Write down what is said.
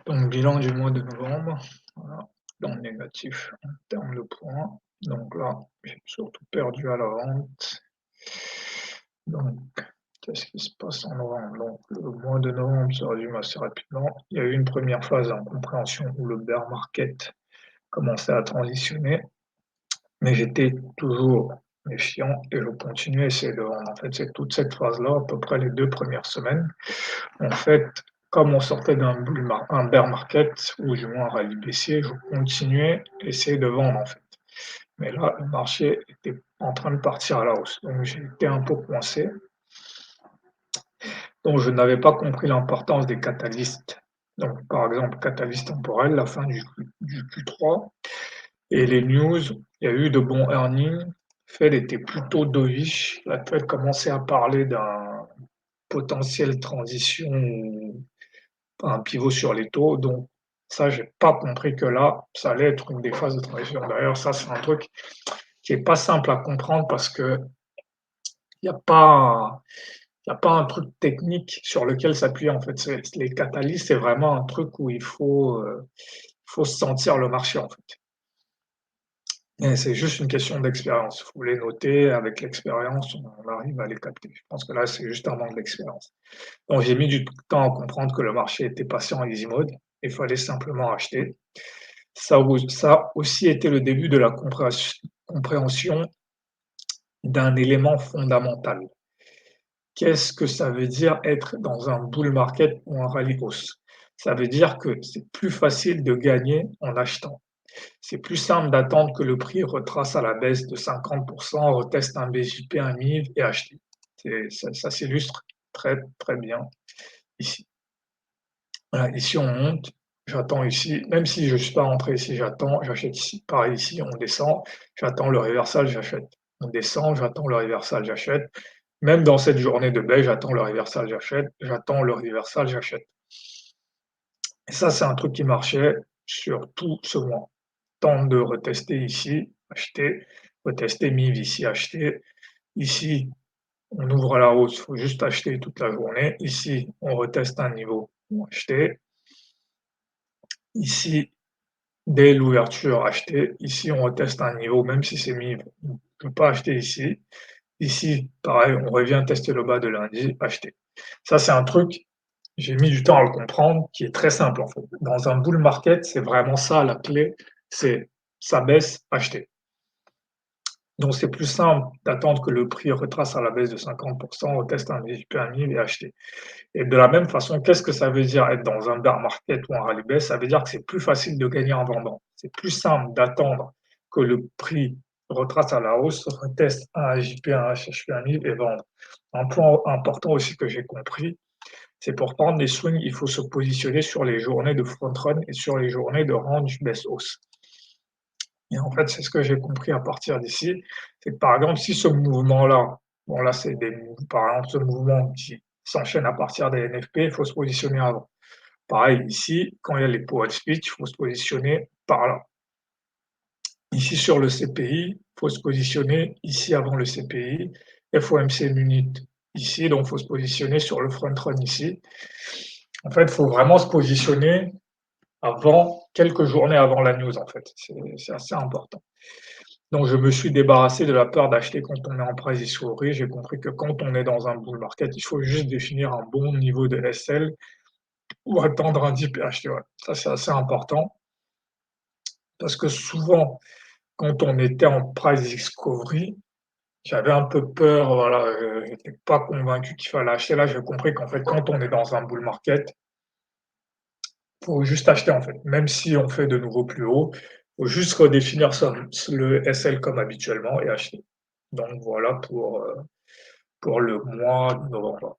Donc bilan du mois de novembre, voilà, dans le négatif en termes de points. Donc là, j'ai surtout perdu à la vente. Donc, qu'est-ce qui se passe en novembre? Donc le mois de novembre se résume assez rapidement. Il y a eu une première phase d'incompréhension où le bear market commençait à transitionner, mais j'étais toujours méfiant et je continuais à essayer de vendre. En fait, c'est toute cette phase-là, à peu près les 2 premières semaines. En fait, comme on sortait un bear market ou du moins un rallye baissier, je continuais à essayer de vendre, en fait. Mais là, le marché était en train de partir à la hausse, donc j'ai été un peu coincé. Donc je n'avais pas compris l'importance des catalystes. Donc par exemple, catalyste temporel, la fin du Q3 et les news, il y a eu de bons earnings. Fed était plutôt dovish. La Fed commençait à parler d'un potentiel transition, un pivot sur les taux. Donc ça, j'ai pas compris que là, ça allait être une des phases de transition. D'ailleurs, ça, c'est un truc qui est pas simple à comprendre parce que il n'y a pas, il y a pas un truc technique sur lequel s'appuyer en fait. Les catalystes, c'est vraiment un truc où il faut sentir le marché en fait. Et c'est juste une question d'expérience. Il faut les noter, avec l'expérience, on arrive à les capter. Je pense que là, c'est juste un manque d'expérience. Donc j'ai mis du temps à comprendre que le marché était passé en easy mode, il fallait simplement acheter. Ça a aussi été le début de la compréhension d'un élément fondamental. Qu'est-ce que ça veut dire être dans un bull market ou un rallye hausse? Ça veut dire que c'est plus facile de gagner en achetant. C'est plus simple d'attendre que le prix retrace à la baisse de 50%, reteste un BJP, un MIV et acheter. Ça s'illustre très très bien ici. Voilà, ici on monte, j'attends ici, même si je ne suis pas rentré ici, j'attends, j'achète ici. Pareil ici, on descend, j'attends le reversal, j'achète. On descend, j'attends le reversal, j'achète. Même dans cette journée de baisse, j'attends le reversal, j'achète. J'attends le reversal, j'achète. Et ça, c'est un truc qui marchait sur tout ce mois. Tente de retester ici, acheter, retester MIV ici, acheter. Ici, on ouvre à la hausse, il faut juste acheter toute la journée. Ici, on reteste un niveau, acheter. Ici, dès l'ouverture, acheter. Ici, on reteste un niveau, même si c'est MIV, on ne peut pas acheter ici. Ici, pareil, on revient tester le bas de lundi, acheter. Ça, c'est un truc, j'ai mis du temps à le comprendre, qui est très simple en fait. Dans un bull market, c'est vraiment ça la clé, c'est ça baisse, acheter. Donc c'est plus simple d'attendre que le prix retrace à la baisse de 50%, reteste un VJP à 1000 et acheter. Et de la même façon, qu'est-ce que ça veut dire être dans un bear market ou un rallye baisse? Ça veut dire que c'est plus facile de gagner en vendant. C'est plus simple d'attendre que le prix retrace à la hausse, reteste un AJP, un HHP à 1000 et vendre. Un point important aussi que j'ai compris, c'est pour prendre les swings, il faut se positionner sur les journées de front run et sur les journées de range baisse hausse. Et en fait, c'est ce que j'ai compris à partir d'ici, c'est que par exemple, si ce mouvement-là, bon là c'est par exemple ce mouvement qui s'enchaîne à partir des NFP, il faut se positionner avant. Pareil ici, quand il y a les power speech, il faut se positionner par là. Ici sur le CPI, il faut se positionner ici avant le CPI, FOMC minute ici, donc il faut se positionner sur le front run ici. En fait, il faut vraiment se positionner avant, quelques journées avant la news en fait, c'est assez important. Donc je me suis débarrassé de la peur d'acheter quand on est en price discovery. J'ai compris que quand on est dans un bull market, il faut juste définir un bon niveau de SL ou attendre un dip et acheter. Ouais. Ça, c'est assez important parce que souvent, quand on était en price discovery, j'avais un peu peur, voilà, j'étais pas convaincu qu'il fallait acheter. Là, j'ai compris qu'en fait, quand on est dans un bull market, faut juste acheter en fait. Même si on fait de nouveau plus haut, faut juste redéfinir le SL comme habituellement et acheter. Donc voilà pour le mois de novembre.